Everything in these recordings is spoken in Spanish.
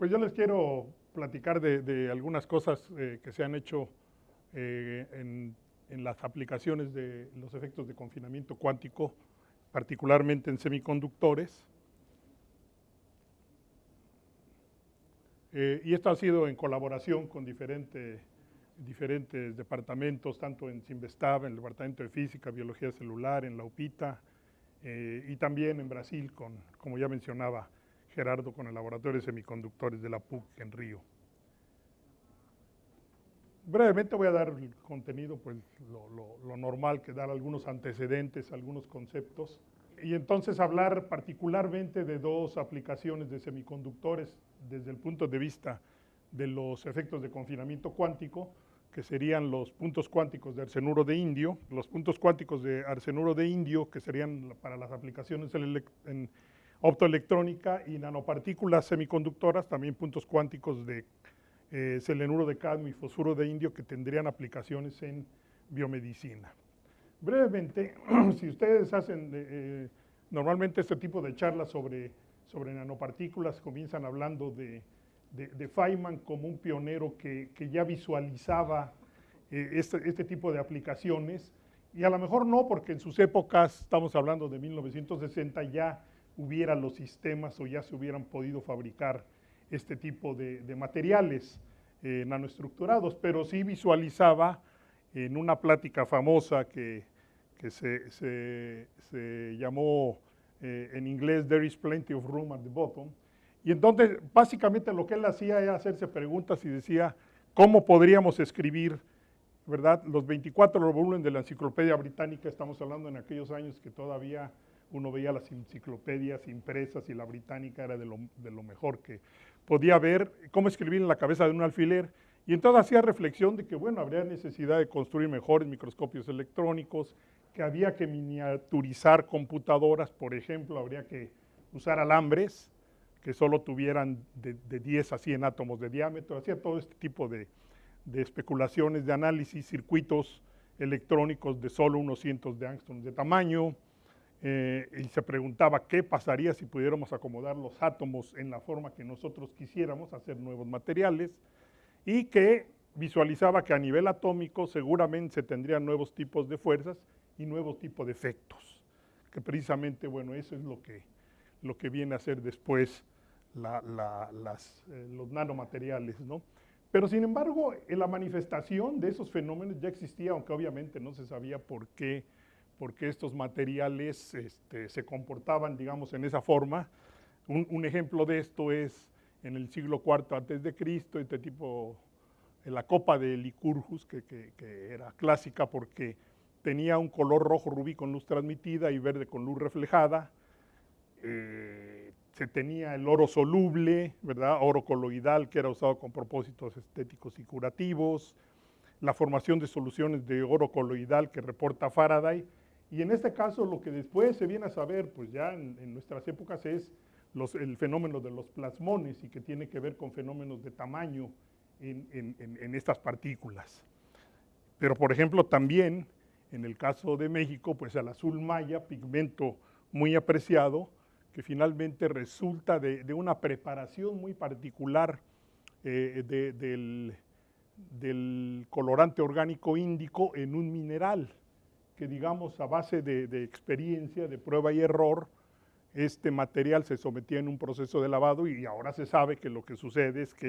Pues yo les quiero platicar de algunas cosas que se han hecho en las aplicaciones de los efectos de confinamiento cuántico, particularmente en semiconductores. Y esto ha sido en colaboración con diferentes departamentos, tanto en Simvestab, en el Departamento de Física, Biología Celular, en la UPITA, y también en Brasil, como ya mencionaba Gerardo, con el Laboratorio de Semiconductores de la PUC en Río. Brevemente voy a dar el contenido, pues lo normal, que dar algunos antecedentes, algunos conceptos, y entonces hablar particularmente de dos aplicaciones de semiconductores desde el punto de vista de los efectos de confinamiento cuántico, que serían los puntos cuánticos de arsenuro de indio, los puntos cuánticos de arsenuro de indio, que serían para las aplicaciones en optoelectrónica, y nanopartículas semiconductoras, también puntos cuánticos de selenuro de cadmio y fosfuro de indio, que tendrían aplicaciones en biomedicina. Brevemente, si ustedes hacen normalmente este tipo de charlas sobre nanopartículas, comienzan hablando de Feynman como un pionero que ya visualizaba este tipo de aplicaciones, y a lo mejor no, porque en sus épocas, estamos hablando de 1960, ya hubiera los sistemas o ya se hubieran podido fabricar este tipo de materiales nanoestructurados, pero sí visualizaba en una plática famosa que se llamó en inglés There is plenty of room at the bottom. Y entonces, básicamente lo que él hacía era hacerse preguntas y decía, ¿cómo podríamos escribir, verdad? Los 24 volúmenes de la Enciclopedia Británica, estamos hablando en aquellos años que todavía uno veía las enciclopedias impresas y la británica era de lo mejor que podía ver, cómo escribir en la cabeza de un alfiler. Y entonces hacía reflexión de que, bueno, habría necesidad de construir mejores microscopios electrónicos, que había que miniaturizar computadoras, por ejemplo, habría que usar alambres que solo tuvieran de 10 a 100 átomos de diámetro. Hacía todo este tipo de especulaciones, de análisis, circuitos electrónicos de solo unos cientos de angstroms de tamaño, y se preguntaba qué pasaría si pudiéramos acomodar los átomos en la forma que nosotros quisiéramos, hacer nuevos materiales, y que visualizaba que a nivel atómico seguramente se tendrían nuevos tipos de fuerzas y nuevos tipos de efectos, que precisamente, bueno, eso es lo que viene a ser después los nanomateriales, ¿no? Pero sin embargo, la manifestación de esos fenómenos ya existía, aunque obviamente no se sabía por qué estos materiales se comportaban, digamos, en esa forma. Un ejemplo de esto es en el siglo IV a.C., este tipo, la copa de Licurgus, que era clásica porque tenía un color rojo rubí con luz transmitida y verde con luz reflejada. Se tenía el oro soluble, ¿verdad? Oro coloidal, que era usado con propósitos estéticos y curativos, la formación de soluciones de oro coloidal que reporta Faraday, y en este caso lo que después se viene a saber, pues ya en nuestras épocas, es el fenómeno de los plasmones, y que tiene que ver con fenómenos de tamaño en estas partículas. Pero por ejemplo también en el caso de México, pues el azul maya, pigmento muy apreciado, que finalmente resulta de una preparación muy particular del colorante orgánico índico en un mineral, que digamos a base de experiencia, de prueba y error, este material se sometía en un proceso de lavado, y ahora se sabe que lo que sucede es que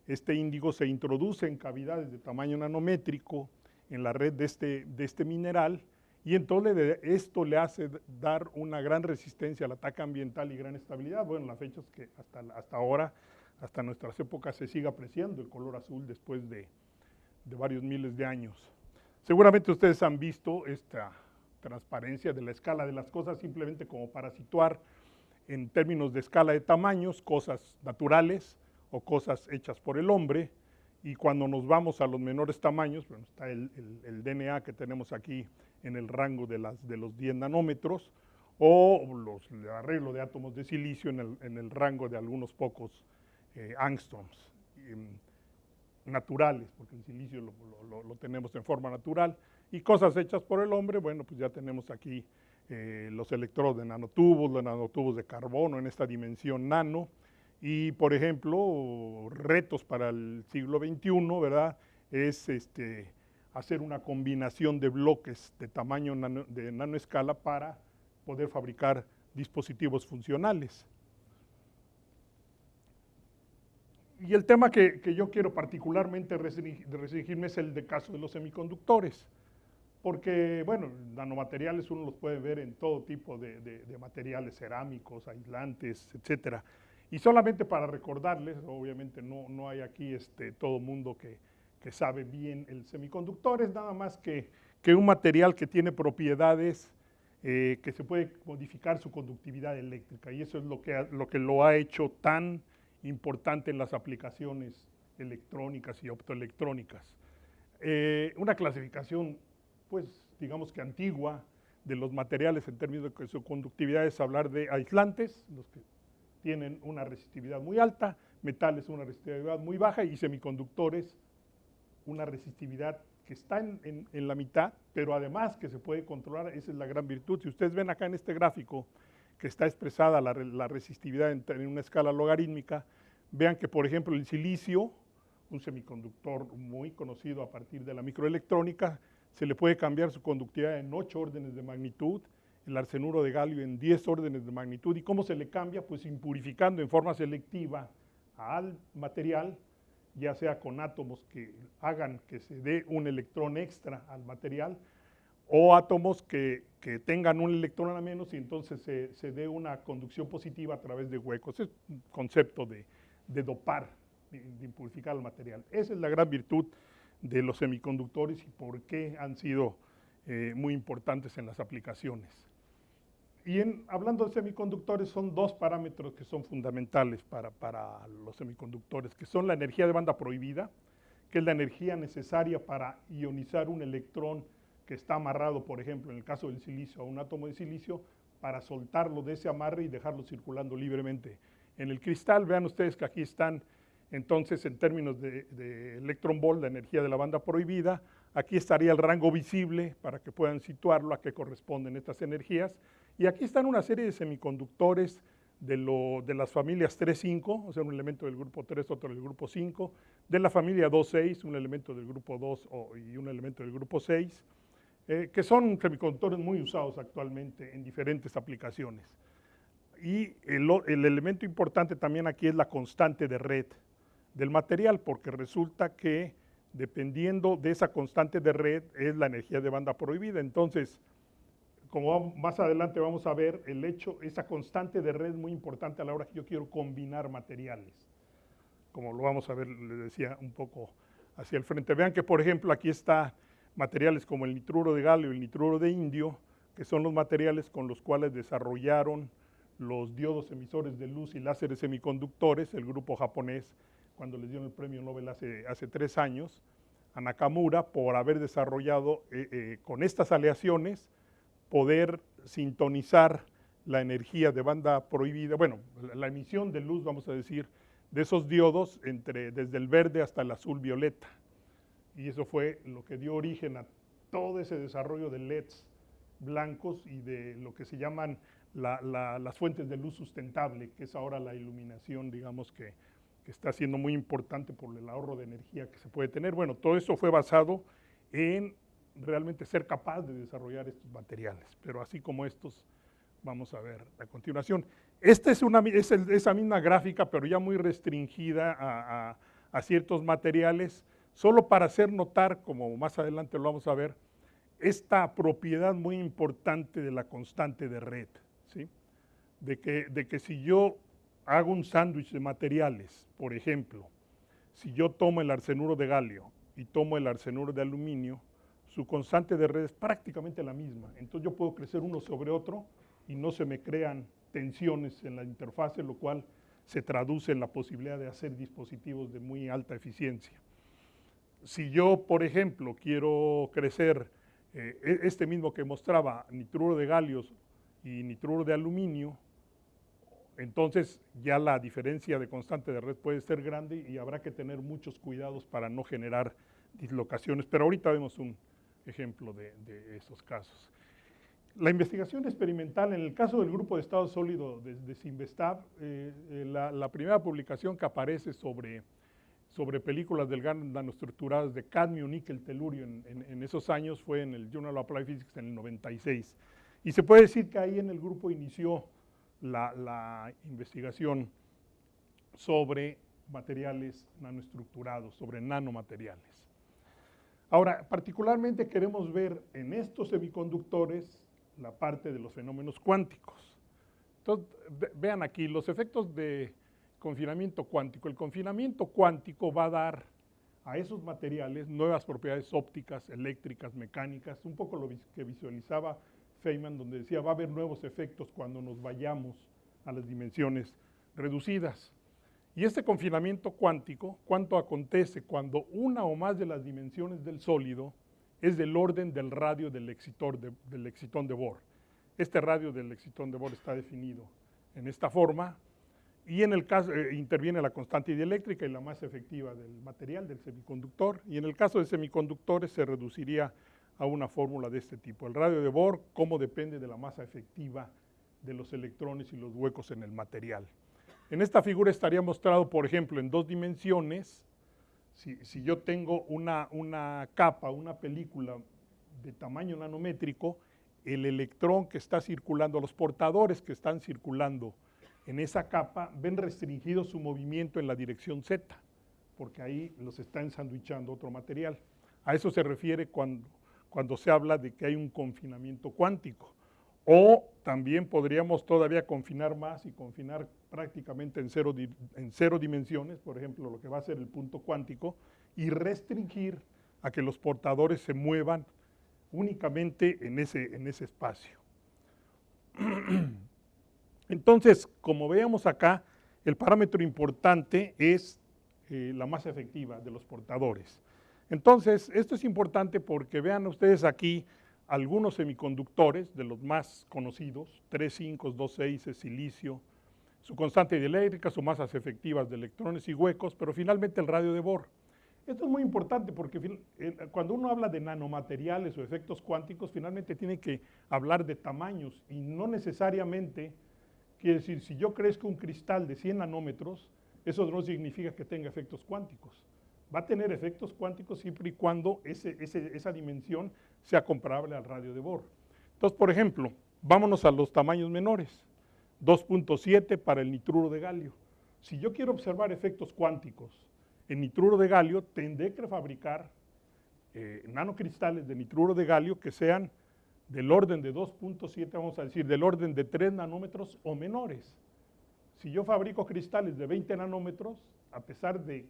este índigo se introduce en cavidades de tamaño nanométrico en la red de este mineral, y entonces esto le hace dar una gran resistencia al ataque ambiental y gran estabilidad. Bueno, la fecha es que hasta ahora, hasta nuestras épocas, se sigue apreciando el color azul después de varios miles de años. Seguramente ustedes han visto esta transparencia de la escala de las cosas, simplemente como para situar en términos de escala de tamaños, cosas naturales o cosas hechas por el hombre, y cuando nos vamos a los menores tamaños, bueno, está el DNA que tenemos aquí en el rango de los 10 nanómetros, o el arreglo de átomos de silicio en el rango de algunos pocos angstroms naturales, porque el silicio lo tenemos en forma natural, y cosas hechas por el hombre, bueno, pues ya tenemos aquí los electrodos de nanotubos, los nanotubos de carbono en esta dimensión nano, Y, por ejemplo, retos para el siglo XXI, ¿verdad? Es hacer una combinación de bloques de tamaño de nanoescala para poder fabricar dispositivos funcionales. Y el tema que yo quiero particularmente restringirme es el de caso de los semiconductores. Porque, bueno, nanomateriales uno los puede ver en todo tipo de materiales cerámicos, aislantes, etcétera. Y solamente para recordarles, obviamente no hay aquí todo mundo que sabe bien el semiconductor, es nada más que un material que tiene propiedades que se puede modificar su conductividad eléctrica. Y eso es lo que lo ha hecho tan importante en las aplicaciones electrónicas y optoelectrónicas. Una clasificación, pues, digamos que antigua, de los materiales en términos de su conductividad es hablar de aislantes, los que tienen una resistividad muy alta, metales una resistividad muy baja y semiconductores una resistividad que está en la mitad, pero además que se puede controlar, esa es la gran virtud. Si ustedes ven acá en este gráfico que está expresada la resistividad en una escala logarítmica, vean que, por ejemplo, el silicio, un semiconductor muy conocido a partir de la microelectrónica, se le puede cambiar su conductividad en 8 órdenes de magnitud, el arsenuro de galio en 10 órdenes de magnitud. ¿Y cómo se le cambia? Pues impurificando en forma selectiva al material, ya sea con átomos que hagan que se dé un electrón extra al material, o átomos que tengan un electrón a menos y entonces se dé una conducción positiva a través de huecos. Es un concepto de dopar, de impurificar el material. Esa es la gran virtud de los semiconductores y por qué han sido muy importantes en las aplicaciones. Y hablando de semiconductores, son dos parámetros que son fundamentales para los semiconductores, que son la energía de banda prohibida, que es la energía necesaria para ionizar un electrón que está amarrado, por ejemplo, en el caso del silicio, a un átomo de silicio, para soltarlo de ese amarre y dejarlo circulando libremente en el cristal. Vean ustedes que aquí están, entonces, en términos de electron volt, la energía de la banda prohibida. Aquí estaría el rango visible para que puedan situarlo a qué corresponden estas energías. Y aquí están una serie de semiconductores de las familias 3,5, o sea, un elemento del grupo 3, otro del grupo 5, de la familia 2,6, un elemento del grupo 2 y un elemento del grupo 6, que son semiconductores muy usados actualmente en diferentes aplicaciones. Y el elemento importante también aquí es la constante de red del material, porque resulta que dependiendo de esa constante de red es la energía de banda prohibida. Entonces, como más adelante vamos a ver, esa constante de red es muy importante a la hora que yo quiero combinar materiales. Como lo vamos a ver, les decía, un poco hacia el frente. Vean que, por ejemplo, aquí está materiales como el nitruro de galio y el nitruro de indio, que son los materiales con los cuales desarrollaron los diodos emisores de luz y láseres semiconductores, el grupo japonés, cuando les dieron el premio Nobel hace 3 años, a Nakamura, por haber desarrollado con estas aleaciones, poder sintonizar la energía de banda prohibida, bueno, la emisión de luz, vamos a decir, de esos diodos desde el verde hasta el azul violeta. Y eso fue lo que dio origen a todo ese desarrollo de LEDs blancos y de lo que se llaman las fuentes de luz sustentable, que es ahora la iluminación, digamos, que está siendo muy importante por el ahorro de energía que se puede tener. Bueno, todo eso fue basado en realmente ser capaz de desarrollar estos materiales, pero así como estos vamos a ver a continuación. Esta es esa misma gráfica, pero ya muy restringida a ciertos materiales, solo para hacer notar, como más adelante lo vamos a ver, esta propiedad muy importante de la constante de red, ¿sí? De que si yo hago un sándwich de materiales, por ejemplo, si yo tomo el arsenuro de galio y tomo el arsenuro de aluminio, su constante de red es prácticamente la misma. Entonces yo puedo crecer uno sobre otro y no se me crean tensiones en la interfase, lo cual se traduce en la posibilidad de hacer dispositivos de muy alta eficiencia. Si yo, por ejemplo, quiero crecer este mismo que mostraba, nitruro de galio y nitruro de aluminio, entonces ya la diferencia de constante de red puede ser grande y habrá que tener muchos cuidados para no generar dislocaciones, pero ahorita vemos un ejemplo de esos casos. La investigación experimental, en el caso del grupo de estado sólido de Sinvestab, la primera publicación que aparece sobre películas del gas nanoestructuradas de cadmio, níquel, telurio en esos años fue en el Journal of Applied Physics en el 96. Y se puede decir que ahí en el grupo inició la investigación sobre materiales nanoestructurados, sobre nanomateriales. Ahora, particularmente queremos ver en estos semiconductores la parte de los fenómenos cuánticos. Entonces, vean aquí los efectos de confinamiento cuántico. El confinamiento cuántico va a dar a esos materiales nuevas propiedades ópticas, eléctricas, mecánicas, un poco lo que visualizaba Feynman, donde decía va a haber nuevos efectos cuando nos vayamos a las dimensiones reducidas. Y este confinamiento cuántico, ¿cuánto acontece cuando una o más de las dimensiones del sólido es del orden del radio del excitón de Bohr? Este radio del excitón de Bohr está definido en esta forma, y en el caso interviene la constante dieléctrica y la masa efectiva del material, del semiconductor, y en el caso de semiconductores se reduciría a una fórmula de este tipo. El radio de Bohr, cómo depende de la masa efectiva de los electrones y los huecos en el material. En esta figura estaría mostrado, por ejemplo, en 2 dimensiones, si yo tengo una capa, una película de tamaño nanométrico, el electrón que está circulando, los portadores que están circulando en esa capa, ven restringido su movimiento en la dirección Z, porque ahí los está ensanduichando otro material. A eso se refiere cuando se habla de que hay un confinamiento cuántico. O también podríamos todavía confinar más y confinar prácticamente en cero dimensiones, por ejemplo, lo que va a ser el punto cuántico, y restringir a que los portadores se muevan únicamente en ese espacio. Entonces, como veamos acá, el parámetro importante es la masa efectiva de los portadores. Entonces, esto es importante porque vean ustedes aquí algunos semiconductores de los más conocidos, 3,5, 2,6, silicio, su constante dieléctrica, sus masas efectivas de electrones y huecos, pero finalmente el radio de Bohr. Esto es muy importante porque cuando uno habla de nanomateriales o efectos cuánticos, finalmente tiene que hablar de tamaños y no necesariamente quiere decir, si yo crezco un cristal de 100 nanómetros, eso no significa que tenga efectos cuánticos. Va a tener efectos cuánticos siempre y cuando esa dimensión sea comparable al radio de Bohr. Entonces, por ejemplo, vámonos a los tamaños menores. 2.7 para el nitruro de galio. Si yo quiero observar efectos cuánticos en nitruro de galio, tendré que fabricar nanocristales de nitruro de galio que sean del orden de 2.7, vamos a decir, del orden de 3 nanómetros o menores. Si yo fabrico cristales de 20 nanómetros, a pesar de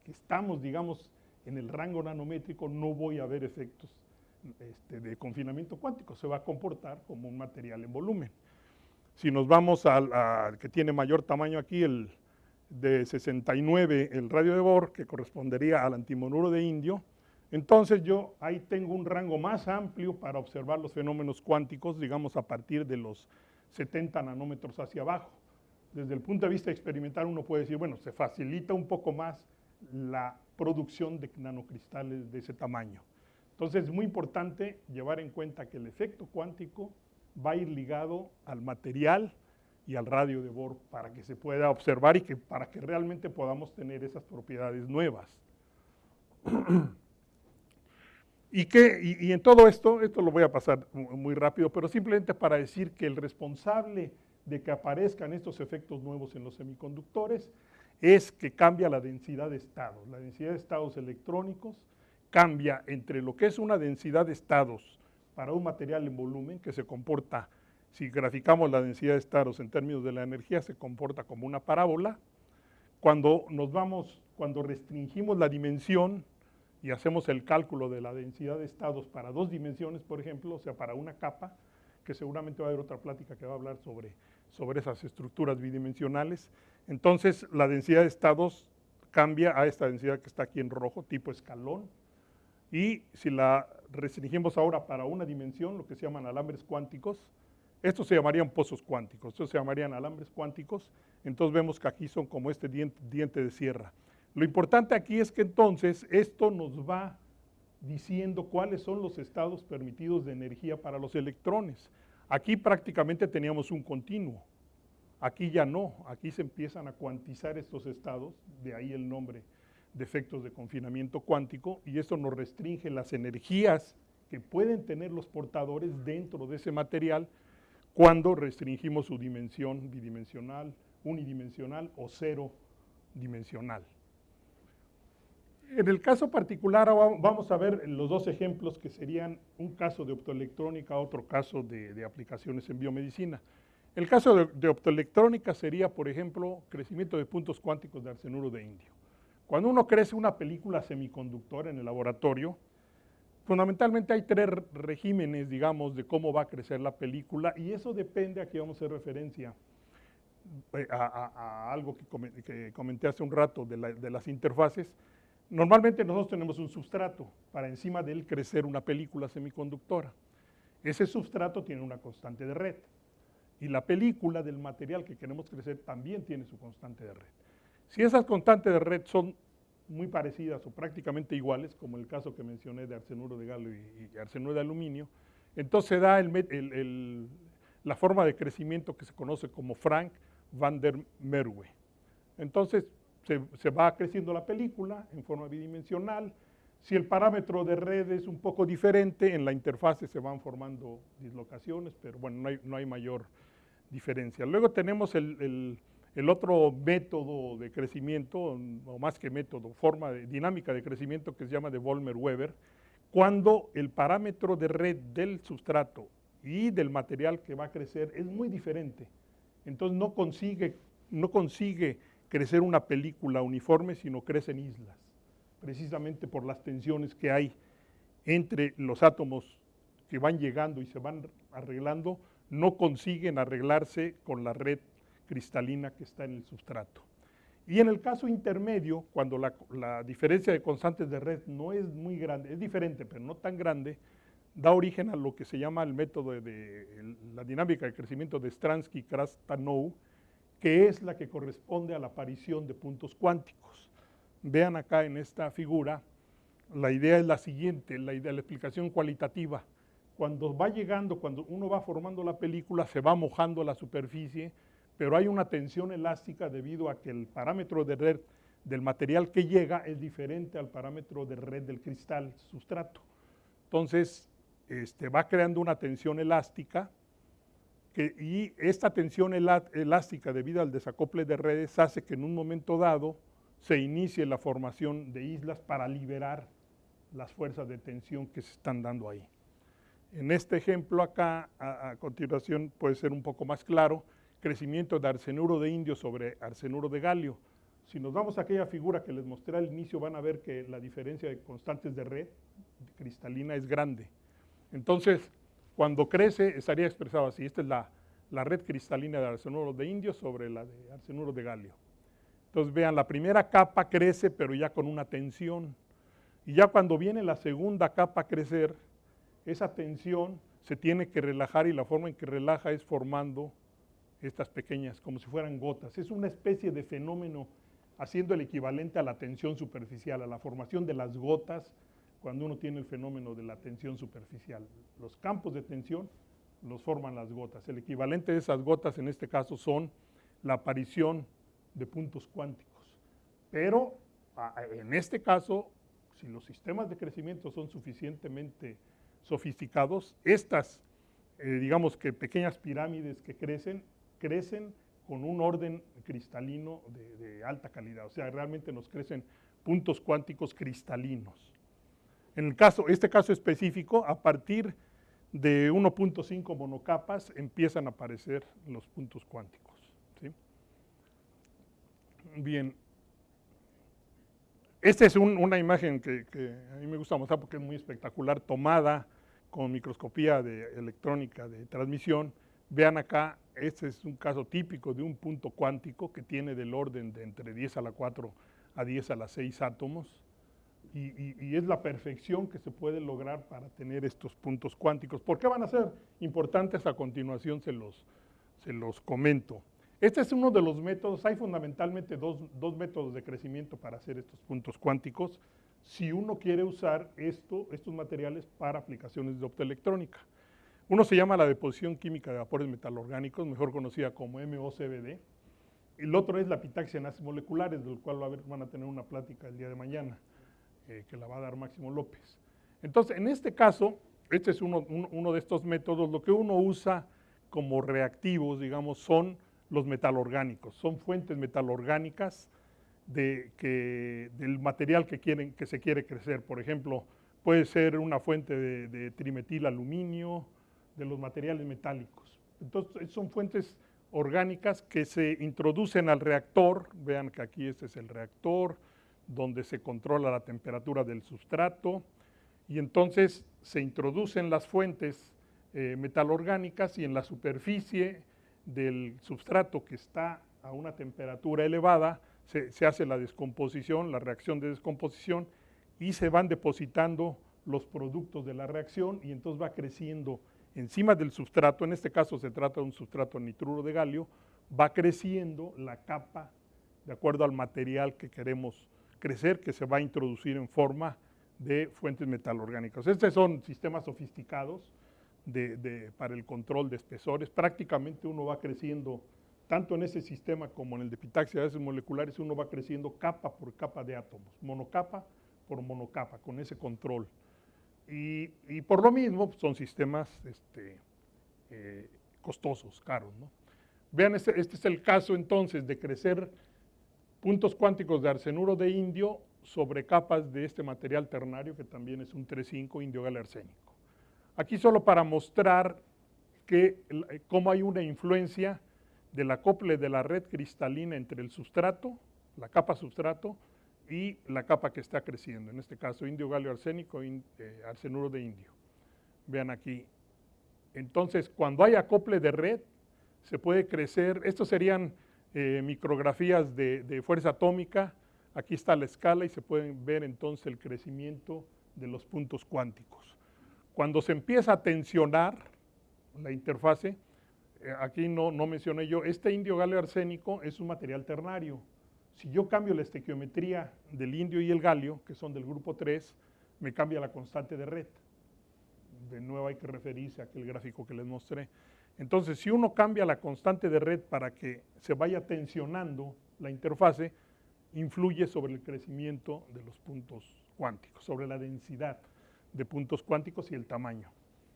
que estamos, digamos, en el rango nanométrico, no voy a ver efectos de confinamiento cuántico, se va a comportar como un material en volumen. Si nos vamos al que tiene mayor tamaño aquí, el de 69, el radio de Bohr, que correspondería al antimonuro de indio, entonces yo ahí tengo un rango más amplio para observar los fenómenos cuánticos, digamos a partir de los 70 nanómetros hacia abajo. Desde el punto de vista experimental uno puede decir, bueno, se facilita un poco más la producción de nanocristales de ese tamaño. Entonces es muy importante llevar en cuenta que el efecto cuántico va a ir ligado al material y al radio de Bohr para que se pueda observar y para que realmente podamos tener esas propiedades nuevas. Y en todo esto lo voy a pasar muy rápido, pero simplemente para decir que el responsable de que aparezcan estos efectos nuevos en los semiconductores es que cambia la densidad de estados. La densidad de estados electrónicos cambia entre lo que es una densidad de estados para un material en volumen que se comporta, si graficamos la densidad de estados en términos de la energía, se comporta como una parábola. Cuando restringimos la dimensión y hacemos el cálculo de la densidad de estados para 2 dimensiones, por ejemplo, o sea, para una capa, que seguramente va a haber otra plática que va a hablar sobre esas estructuras bidimensionales. Entonces, la densidad de estados cambia a esta densidad que está aquí en rojo, tipo escalón, y si la restringimos ahora para una dimensión, lo que se llaman alambres cuánticos, estos se llamarían pozos cuánticos, estos se llamarían alambres cuánticos, entonces vemos que aquí son como este diente de sierra. Lo importante aquí es que entonces esto nos va diciendo cuáles son los estados permitidos de energía para los electrones. Aquí prácticamente teníamos un continuo. Aquí ya no, aquí se empiezan a cuantizar estos estados, de ahí el nombre de efectos de confinamiento cuántico, y eso nos restringe las energías que pueden tener los portadores dentro de ese material cuando restringimos su dimensión bidimensional, unidimensional o cero dimensional. En el caso particular vamos a ver los dos ejemplos que serían un caso de optoelectrónica, otro caso de aplicaciones en biomedicina. El caso de optoelectrónica sería, por ejemplo, crecimiento de puntos cuánticos de arsenuro de indio. Cuando uno crece una película semiconductora en el laboratorio, fundamentalmente hay tres regímenes, digamos, de cómo va a crecer la película, y eso depende, aquí vamos a hacer referencia a algo que comenté hace un rato de las interfaces. Normalmente nosotros tenemos un substrato para encima de él crecer una película semiconductora. Ese substrato tiene una constante de red. Y la película del material que queremos crecer también tiene su constante de red. Si esas constantes de red son muy parecidas o prácticamente iguales, como el caso que mencioné de arsenuro de galio y arsenuro de aluminio, entonces se da la forma de crecimiento que se conoce como Frank van der Merwe. Entonces se va creciendo la película en forma bidimensional. Si el parámetro de red es un poco diferente, en la interfase se van formando dislocaciones, pero bueno, no hay mayor diferencia. Luego tenemos el otro método de crecimiento, o más que método, forma dinámica de crecimiento que se llama de Volmer-Weber, cuando el parámetro de red del sustrato y del material que va a crecer es muy diferente. Entonces no consigue crecer una película uniforme, sino crecen islas, precisamente por las tensiones que hay entre los átomos que van llegando y se van arreglando, no consiguen arreglarse con la red cristalina que está en el sustrato. Y en el caso intermedio, cuando la diferencia de constantes de red no es muy grande, es diferente, pero no tan grande, da origen a lo que se llama el método de la dinámica de crecimiento de Stransky-Krasnov, que es la que corresponde a la aparición de puntos cuánticos. Vean acá en esta figura, la idea es la siguiente, la explicación cualitativa. Cuando uno va formando la película, se va mojando la superficie, pero hay una tensión elástica debido a que el parámetro de red del material que llega es diferente al parámetro de red del cristal sustrato. Entonces, va creando una tensión elástica, y esta tensión elástica debido al desacople de redes hace que en un momento dado se inicie la formación de islas para liberar las fuerzas de tensión que se están dando ahí. En este ejemplo acá, a continuación, puede ser un poco más claro, crecimiento de arsenuro de indio sobre arsenuro de galio. Si nos vamos a aquella figura que les mostré al inicio, van a ver que la diferencia de constantes de red cristalina es grande. Entonces, cuando crece, estaría expresado así. Esta es la red cristalina de arsenuro de indio sobre la de arsenuro de galio. Entonces, vean, la primera capa crece, pero ya con una tensión. Y ya cuando viene la segunda capa a crecer, esa tensión se tiene que relajar, y la forma en que relaja es formando estas pequeñas, como si fueran gotas. Es una especie de fenómeno haciendo el equivalente a la tensión superficial, a la formación de las gotas cuando uno tiene el fenómeno de la tensión superficial. Los campos de tensión los forman las gotas. El equivalente de esas gotas en este caso son la aparición de puntos cuánticos. Pero en este caso, si los sistemas de crecimiento son suficientemente sofisticados, estas, digamos que pequeñas pirámides que crecen con un orden cristalino de alta calidad, o sea, realmente nos crecen puntos cuánticos cristalinos. En este caso específico, a partir de 1.5 monocapas empiezan a aparecer los puntos cuánticos, ¿sí? Bien, esta es una imagen que a mí me gusta mostrar porque es muy espectacular, tomada con microscopía de electrónica de transmisión. Vean acá, este es un caso típico de un punto cuántico que tiene del orden de entre 10 a la 4 a 10 a la 6 átomos, y es la perfección que se puede lograr para tener estos puntos cuánticos. ¿Por qué van a ser importantes? A continuación se los comento. Este es uno de los métodos. Hay fundamentalmente dos métodos de crecimiento para hacer estos puntos cuánticos, si uno quiere usar estos materiales para aplicaciones de optoelectrónica. Uno se llama la deposición química de vapores metalorgánicos, mejor conocida como MOCVD, y el otro es la epitaxia en ácidos moleculares, del cual van a tener una plática el día de mañana, que la va a dar Máximo López. Entonces, en este caso, este es uno de estos métodos. Lo que uno usa como reactivos, digamos, son los metalorgánicos, son fuentes metalorgánicas del material que se quiere crecer. Por ejemplo, puede ser una fuente de trimetilaluminio, de los materiales metálicos. Entonces, son fuentes orgánicas que se introducen al reactor. Vean que aquí este es el reactor, donde se controla la temperatura del sustrato, y entonces se introducen las fuentes metalorgánicas, y en la superficie del sustrato, que está a una temperatura elevada, se hace la descomposición, la reacción de descomposición, y se van depositando los productos de la reacción, y entonces va creciendo encima del sustrato. En este caso se trata de un sustrato nitruro de galio. Va creciendo la capa de acuerdo al material que queremos crecer, que se va a introducir en forma de fuentes metalorgánicas. Estos son sistemas sofisticados para el control de espesores. Prácticamente uno va creciendo, tanto en ese sistema como en el de epitaxia de ácidos moleculares, uno va creciendo capa por capa de átomos, monocapa por monocapa, con ese control. Y por lo mismo son sistemas costosos, caros, ¿no? Vean, este es el caso entonces de crecer puntos cuánticos de arsenuro de indio sobre capas de este material ternario, que también es un 3,5 indio galio arsénico. Aquí solo para mostrar cómo hay una influencia del acople de la red cristalina entre el sustrato, la capa substrato, y la capa que está creciendo, en este caso indio galio arsénico, arsenuro de indio. Vean aquí. Entonces, cuando hay acople de red, se puede crecer. Estos serían micrografías de fuerza atómica. Aquí está la escala y se pueden ver entonces el crecimiento de los puntos cuánticos. Cuando se empieza a tensionar la interfase, aquí no mencioné yo, este indio galio arsénico es un material ternario. Si yo cambio la estequiometría del indio y el galio, que son del grupo 3, me cambia la constante de red. De nuevo hay que referirse a aquel gráfico que les mostré. Entonces, si uno cambia la constante de red para que se vaya tensionando la interfase, influye sobre el crecimiento de los puntos cuánticos, sobre la densidad de puntos cuánticos y el tamaño.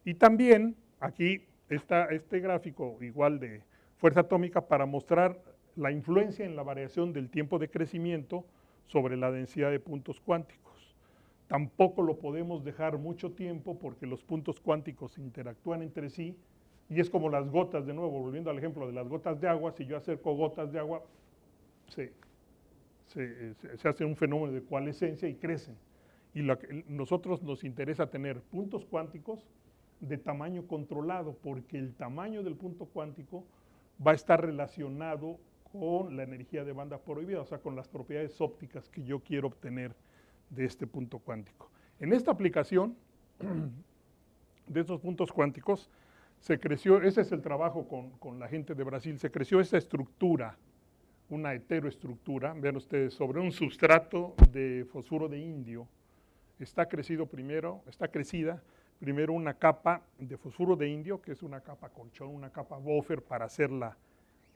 Y también aquí está este gráfico igual de fuerza atómica para mostrar la influencia en la variación del tiempo de crecimiento sobre la densidad de puntos cuánticos. Tampoco lo podemos dejar mucho tiempo porque los puntos cuánticos interactúan entre sí, y es como las gotas, de nuevo, volviendo al ejemplo de las gotas de agua. Si yo acerco gotas de agua, se hace un fenómeno de coalescencia y crecen. Y nosotros nos interesa tener puntos cuánticos de tamaño controlado, porque el tamaño del punto cuántico va a estar relacionado con la energía de banda prohibida, o sea, con las propiedades ópticas que yo quiero obtener de este punto cuántico. En esta aplicación de estos puntos cuánticos se creció, ese es el trabajo con la gente de Brasil, se creció esta estructura, una heteroestructura, vean ustedes, sobre un sustrato de fosfuro de indio. Está crecida primero una capa de fosfuro de indio, que es una capa colchón, una capa buffer para hacerla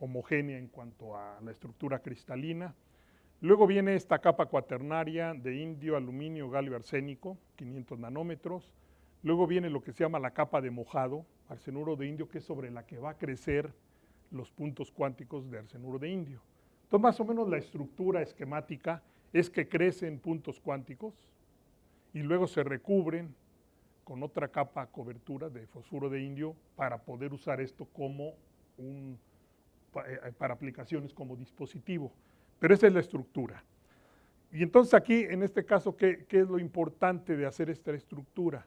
homogénea en cuanto a la estructura cristalina. Luego viene esta capa cuaternaria de indio, aluminio, galio arsénico, 500 nanómetros. Luego viene lo que se llama la capa de mojado, arsenuro de indio, que es sobre la que va a crecer los puntos cuánticos de arsenuro de indio. Entonces, más o menos la estructura esquemática es que crecen puntos cuánticos y luego se recubren con otra capa cobertura de fosfuro de indio para poder usar esto como para aplicaciones como dispositivo. Pero esa es la estructura. Y entonces aquí, en este caso, ¿qué es lo importante de hacer esta estructura?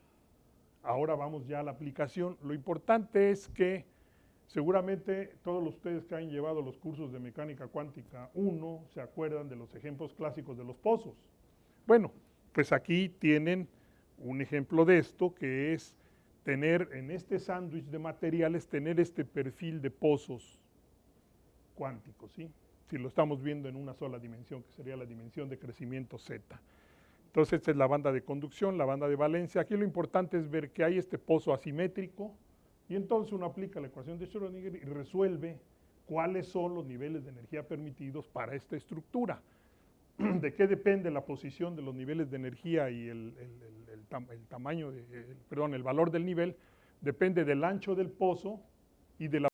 Ahora vamos ya a la aplicación. Lo importante es que seguramente todos ustedes que han llevado los cursos de mecánica cuántica 1 se acuerdan de los ejemplos clásicos de los pozos. Bueno, pues aquí tienen un ejemplo de esto, que es tener en este sándwich de materiales, tener este perfil de pozos cuánticos, ¿sí? Si lo estamos viendo en una sola dimensión, que sería la dimensión de crecimiento Z. Entonces, esta es la banda de conducción, la banda de valencia. Aquí lo importante es ver que hay este pozo asimétrico Y entonces uno aplica la ecuación de Schrödinger y resuelve cuáles son los niveles de energía permitidos para esta estructura. ¿De qué depende la posición de los niveles de energía y el tamaño, el valor del nivel? Depende del ancho del pozo y de